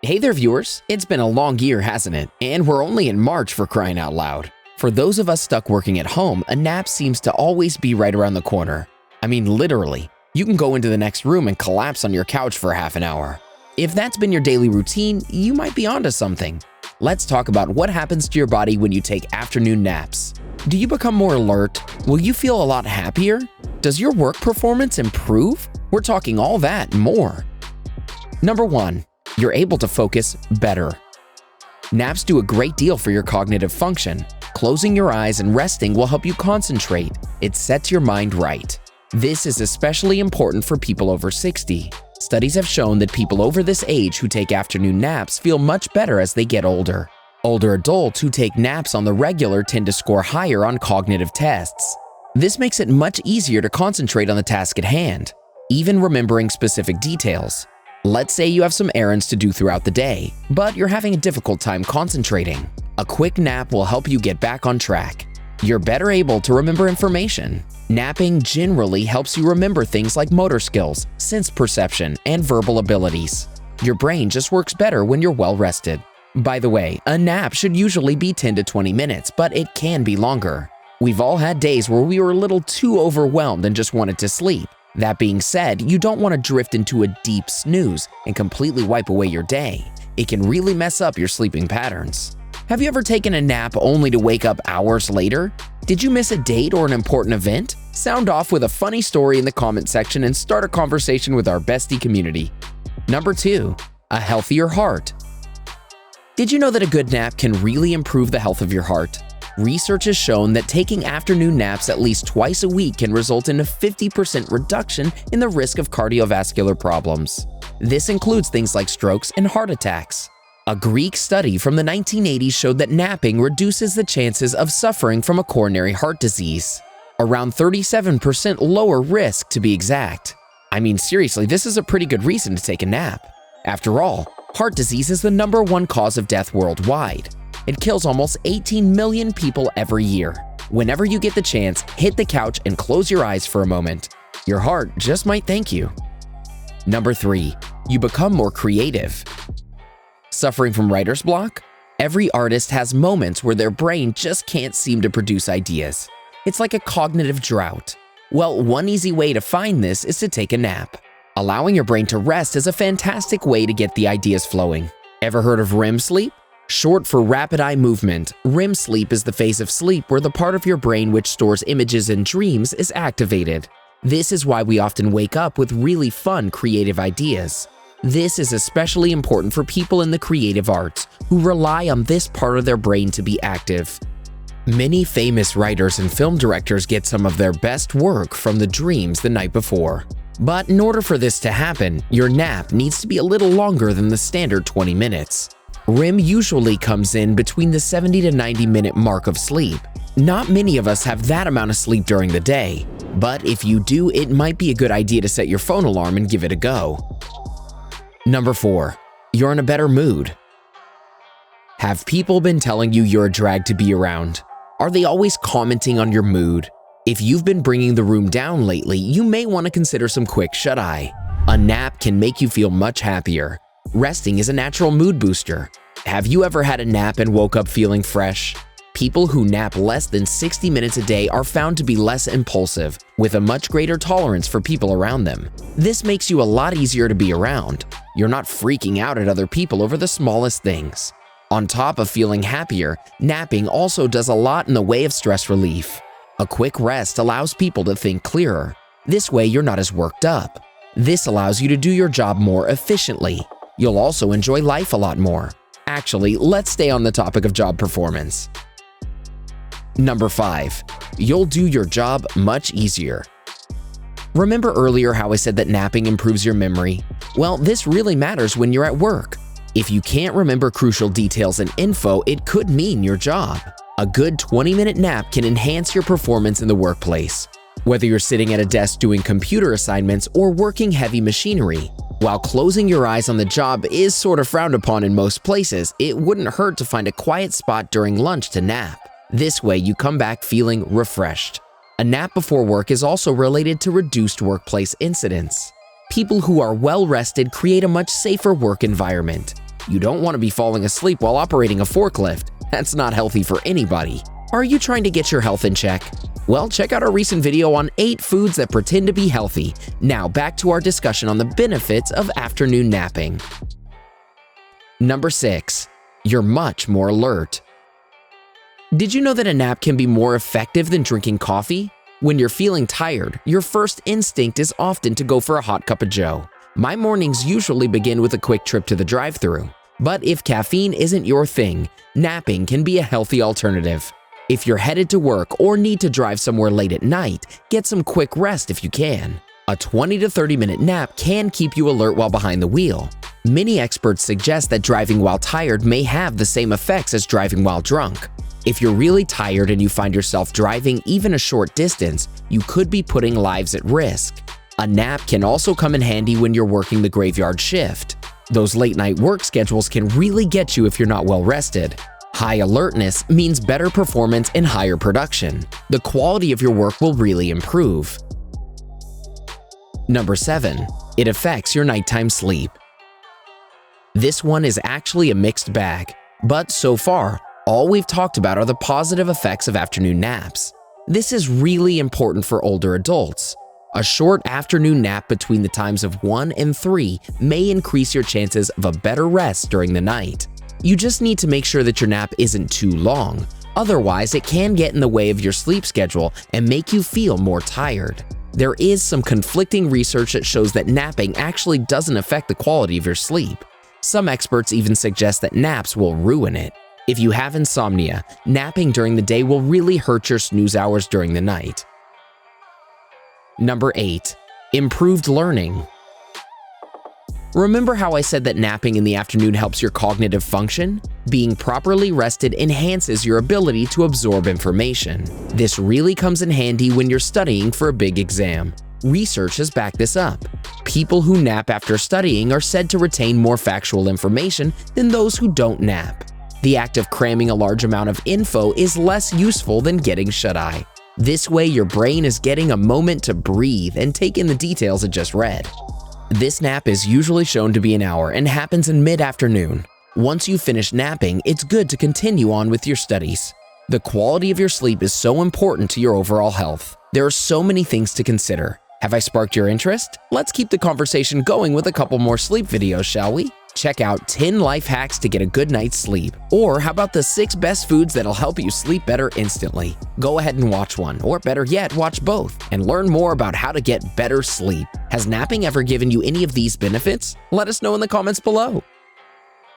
Hey there, viewers. It's been a long year, hasn't it? And we're only in March, for crying out loud. For those of us stuck working at home, a nap seems to always be right around the corner. I mean, literally. You can go into the next room and collapse on your couch for half an hour. If that's been your daily routine, you might be onto something. Let's talk about what happens to your body when you take afternoon naps. Do you become more alert? Will you feel a lot happier? Does your work performance improve? We're talking all that and more. Number 1. You're able to focus better. Naps do a great deal for your cognitive function. Closing your eyes and resting will help you concentrate. It sets your mind right. This is especially important for people over 60. Studies have shown that people over this age who take afternoon naps feel much better as they get older. Older adults who take naps on the regular tend to score higher on cognitive tests. This makes it much easier to concentrate on the task at hand, even remembering specific details. Let's say you have some errands to do throughout the day, but you're having a difficult time concentrating. A quick nap will help you get back on track. You're better able to remember information. Napping generally helps you remember things like motor skills, sense perception, and verbal abilities. Your brain just works better when you're well rested. By the way, a nap should usually be 10 to 20 minutes, but it can be longer. We've all had days where we were a little too overwhelmed and just wanted to sleep. That being said, you don't want to drift into a deep snooze and completely wipe away your day. It can really mess up your sleeping patterns. Have you ever taken a nap only to wake up hours later? Did you miss a date or an important event? Sound off with a funny story in the comment section and start a conversation with our Bestie community. Number 2. A healthier heart. Did you know that a good nap can really improve the health of your heart? Research has shown that taking afternoon naps at least twice a week can result in a 50% reduction in the risk of cardiovascular problems. This includes things like strokes and heart attacks. A Greek study from the 1980s showed that napping reduces the chances of suffering from a coronary heart disease. Around 37% lower risk, to be exact. I mean, seriously, this is a pretty good reason to take a nap. After all, heart disease is the #1 cause of death worldwide. It kills almost 18 million people every year. Whenever you get the chance, hit the couch and close your eyes for a moment. Your heart just might thank you. Number 3. You become more creative. Suffering from writer's block? Every artist has moments where their brain just can't seem to produce ideas. It's like a cognitive drought. Well, one easy way to find this is to take a nap. Allowing your brain to rest is a fantastic way to get the ideas flowing. Ever heard of REM sleep? Short for rapid eye movement, REM sleep is the phase of sleep where the part of your brain which stores images and dreams is activated. This is why we often wake up with really fun, creative ideas. This is especially important for people in the creative arts who rely on this part of their brain to be active. Many famous writers and film directors get some of their best work from the dreams the night before. But in order for this to happen, your nap needs to be a little longer than the standard 20 minutes. REM usually comes in between the 70 to 90 minute mark of sleep. Not many of us have that amount of sleep during the day, but if you do, it might be a good idea to set your phone alarm and give it a go. Number 4. You're in a better mood. Have people been telling you you're a drag to be around? Are they always commenting on your mood? If you've been bringing the room down lately, you may want to consider some quick shut-eye. A nap can make you feel much happier. Resting is a natural mood booster. Have you ever had a nap and woke up feeling fresh? People who nap less than 60 minutes a day are found to be less impulsive, with a much greater tolerance for people around them. This makes you a lot easier to be around. You're not freaking out at other people over the smallest things. On top of feeling happier, napping also does a lot in the way of stress relief. A quick rest allows people to think clearer. This way you're not as worked up. This allows you to do your job more efficiently. You'll also enjoy life a lot more. Actually, let's stay on the topic of job performance. Number 5. You'll do your job much easier. Remember earlier how I said that napping improves your memory? Well, this really matters when you're at work. If you can't remember crucial details and info, it could mean your job. A good 20-minute nap can enhance your performance in the workplace. Whether you're sitting at a desk doing computer assignments or working heavy machinery, while closing your eyes on the job is sort of frowned upon in most places, it wouldn't hurt to find a quiet spot during lunch to nap. This way you come back feeling refreshed. A nap before work is also related to reduced workplace incidents. People who are well rested create a much safer work environment. You don't want to be falling asleep while operating a forklift. That's not healthy for anybody. Are you trying to get your health in check? Well, check out our recent video on 8 foods that pretend to be healthy. Now back to our discussion on the benefits of afternoon napping. Number 6. You're much more alert. Did you know that a nap can be more effective than drinking coffee? When you're feeling tired, your first instinct is often to go for a hot cup of joe. My mornings usually begin with a quick trip to the drive-thru. But if caffeine isn't your thing, napping can be a healthy alternative. If you're headed to work or need to drive somewhere late at night, get some quick rest if you can. A 20 to 30-minute nap can keep you alert while behind the wheel. Many experts suggest that driving while tired may have the same effects as driving while drunk. If you're really tired and you find yourself driving even a short distance, you could be putting lives at risk. A nap can also come in handy when you're working the graveyard shift. Those late-night work schedules can really get you if you're not well rested. High alertness means better performance and higher production. The quality of your work will really improve. Number 7. It affects your nighttime sleep. This one is actually a mixed bag, but so far, all we've talked about are the positive effects of afternoon naps. This is really important for older adults. A short afternoon nap between the times of 1 and 3 may increase your chances of a better rest during the night. You just need to make sure that your nap isn't too long. Otherwise, it can get in the way of your sleep schedule and make you feel more tired. There is some conflicting research that shows that napping actually doesn't affect the quality of your sleep. Some experts even suggest that naps will ruin it. If you have insomnia, napping during the day will really hurt your snooze hours during the night. Number 8. Improved learning. Remember how I said that napping in the afternoon helps your cognitive function? Being properly rested enhances your ability to absorb information. This really comes in handy when you're studying for a big exam. Research has backed this up. People who nap after studying are said to retain more factual information than those who don't nap. The act of cramming a large amount of info is less useful than getting shut-eye. This way, your brain is getting a moment to breathe and take in the details it just read. This nap is usually shown to be an hour and happens in mid-afternoon. Once you finish napping, it's good to continue on with your studies. The quality of your sleep is so important to your overall health. There are so many things to consider. Have I sparked your interest? Let's keep the conversation going with a couple more sleep videos, shall we? Check out 10 life hacks to get a good night's sleep. Or how about the 6 best foods that'll help you sleep better instantly? Go ahead and watch one, or better yet, watch both, and learn more about how to get better sleep. Has napping ever given you any of these benefits? Let us know in the comments below.